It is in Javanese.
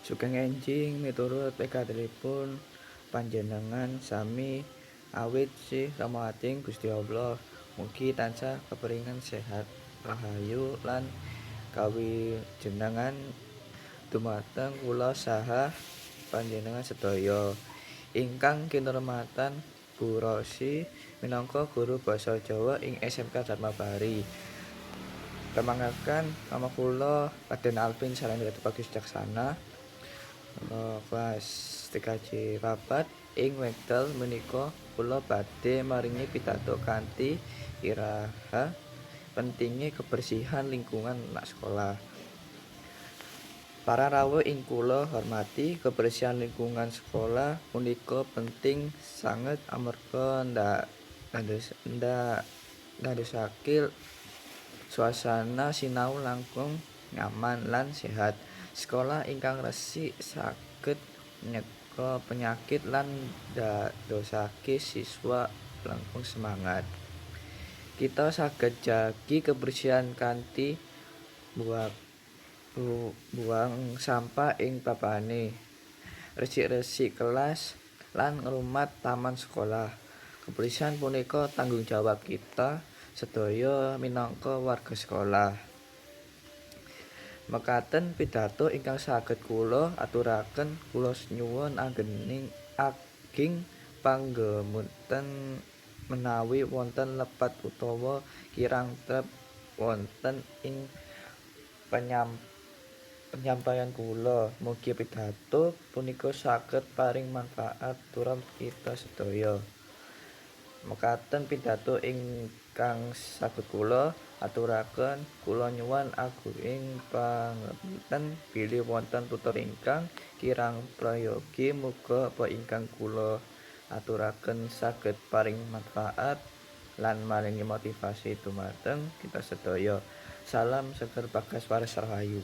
Sugeng enjing miturut pekadaripun panjenengan sami awit si Ramating Gusti Allah. Mugi tansah keperingan sehat, rahayu lan kawijenengan dumateng kula saha panjenengan sedaya. Ingkang kinurmatan Bu Rosi minangka guru basa Jawa ing SMK Dharmabari. Kemangkakan nama kula Raden Alvin Saranggata Bagus Caksana. Kelas TKJ papat ing wekdal menika kula badhe maringi pitato kanthi iraha pentingé kebersihan lingkungan anak sekolah. Para rawuh ing kula hormati, kebersihan lingkungan sekolah punika penting sanget amarga ndadosake suasana sinau langkung nyaman lan sehat. Sekolah ingkang resik saged nyeka penyakit lan ndadosake siswa langkung semangat. Kita saged jagi kebersihan kanthi buang sampah ing papane, resik-resik kelas lan ngrumat taman sekolah. Kebersihan punika tanggung jawab kita sedaya minangka warga sekolah. Mekaten pidato ingkang saged kula aturaken, kula nyuwun ageng panggemutan menawi wonten lepat utawa kirang trep wonten ing penyampaian kula. Mugi pidato punika saged paring manfaat tumrap kita sedaya. Mekaten pidato ingkang saged kula aturaken, kula nyuwun agunging pangapunten bilih wonten tutur ingkang kirang prayogi. Muga apa ingkang kula aturaken saged paring manfaat lan maringi motivasi dumateng kita sedaya. Salam seger bagas waras rahayu.